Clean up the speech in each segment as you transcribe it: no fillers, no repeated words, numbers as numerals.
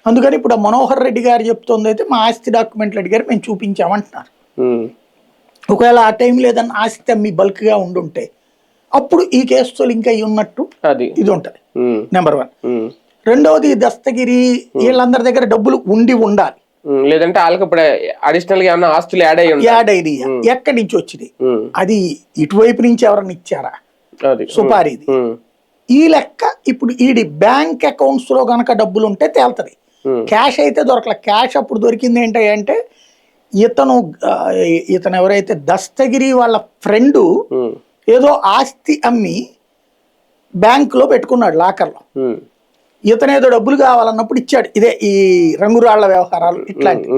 అందుకని ఇప్పుడు మనోహర్ రెడ్డి గారు చెప్తుంది అయితే మా ఆస్తి డాక్యుమెంట్లు అడిగారు, మేము చూపించామంటున్నారు. ఒకవేళ ఆ టైం లేదని ఆస్తి అమ్మి బల్క్ గా ఉండుంటే అప్పుడు ఈ కేసుతో లింక్ అయ్యి ఉన్నట్టు ఇది ఉంటది. నెంబర్ 1. రెండవది దస్తగిరి వీళ్ళందరి దగ్గర డబ్బులు ఉండాలి, లేదంటే వాళ్ళకి ఇప్పుడు అడిషనల్ గా ఏమన్నా ఆస్తులు యాడ్ అయ్యి ఎక్కడి నుంచి వచ్చింది, అది ఇటువైపు నుంచి ఎవరన్నా ఇచ్చారా సుపారీది, ఈ లెక్క ఇప్పుడు ఈడి బ్యాంక్ అకౌంట్స్ లో గనక డబ్బులు ఉంటే తేల్తది. క్యాష్ అయితే దొరకలే. క్యాష్ అప్పుడు దొరికింది ఏంటంటే ఇతను ఎవరైతే దస్తగిరి వాళ్ళ ఫ్రెండు ఏదో ఆస్తి అమ్మి బ్యాంకులో పెట్టుకున్నాడు లాకర్లో. ఇతనేదో డబ్బులు కావాలన్నప్పుడు ఇచ్చాడు. ఇదే ఈ రంగురాళ్ల వ్యవహారాలు ఇట్లాంటివి.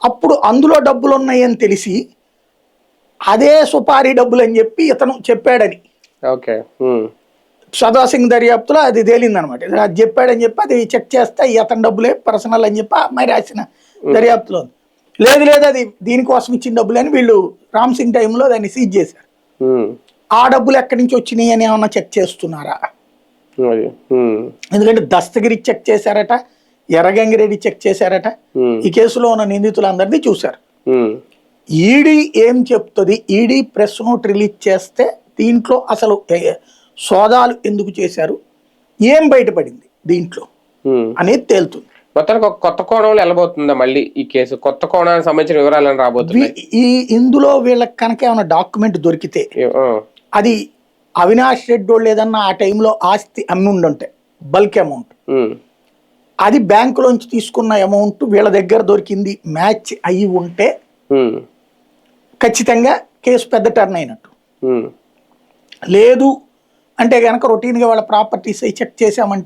అప్పుడు అందులో డబ్బులు ఉన్నాయని తెలిసి అదే సుపారీ డబ్బులు అని చెప్పి ఇతను చెప్పాడని సదా సింగ్ దర్యాప్తులో అది తేలిందనమాట. అది చెప్పాడని చెప్పి అది చెక్ చేస్తే ఇతని డబ్బులే పర్సనల్ అని చెప్పి అమ్మాయి రాసిన దర్యాప్తులో లేదు అది దీనికోసం ఇచ్చిన డబ్బులు అని వీళ్ళు రామ్ సింగ్ టైంలో దాన్ని సీజ్ చేశారు. ఆ డబ్బులు ఎక్కడి నుంచి వచ్చినాయి అని ఏమన్నా చెక్ చేస్తున్నారా? ఎందుకంటే దస్తగిరి చెక్ చేశారట, ఎర్రగంగిరెడ్డి చెక్ చేశారట. ఈ కేసులో ఉన్న నిందితులందరినీ చూశారు. ఈడీ ఏం చెప్తుంది, ఈడీ ప్రెస్ నోట్ రిలీజ్ చేస్తే దీంట్లో అసలు సోదాలు ఎందుకు చేశారు, ఏం బయటపడింది దీంట్లో అనేది తేలుతుంది. మొత్తానికి ఒక కొత్త కోణంలో వెళ్ళబోతుందా మళ్ళీ ఈ కేసు? కొత్త కోణానికి సంబంధించిన వివరాలను రాబోతుంది. ఇందులో వీళ్ళకి కనుక ఏమైనా డాక్యుమెంట్ దొరికితే అది అవినాష్ రెడ్డి వాళ్ళు ఏదన్నా ఆ టైంలో ఆస్తి అమ్మి ఉండుంటే బల్క్ అమౌంట్, అది బ్యాంకులోంచి తీసుకున్న అమౌంట్ వీళ్ళ దగ్గర దొరికింది మ్యాచ్ అయ్యి ఉంటే ఖచ్చితంగా కేసు పెద్ద టర్న్ అయినట్టు. లేదు అంటే కనుక రొటీన్గా వాళ్ళ ప్రాపర్టీస్ చెక్ చేసామంటే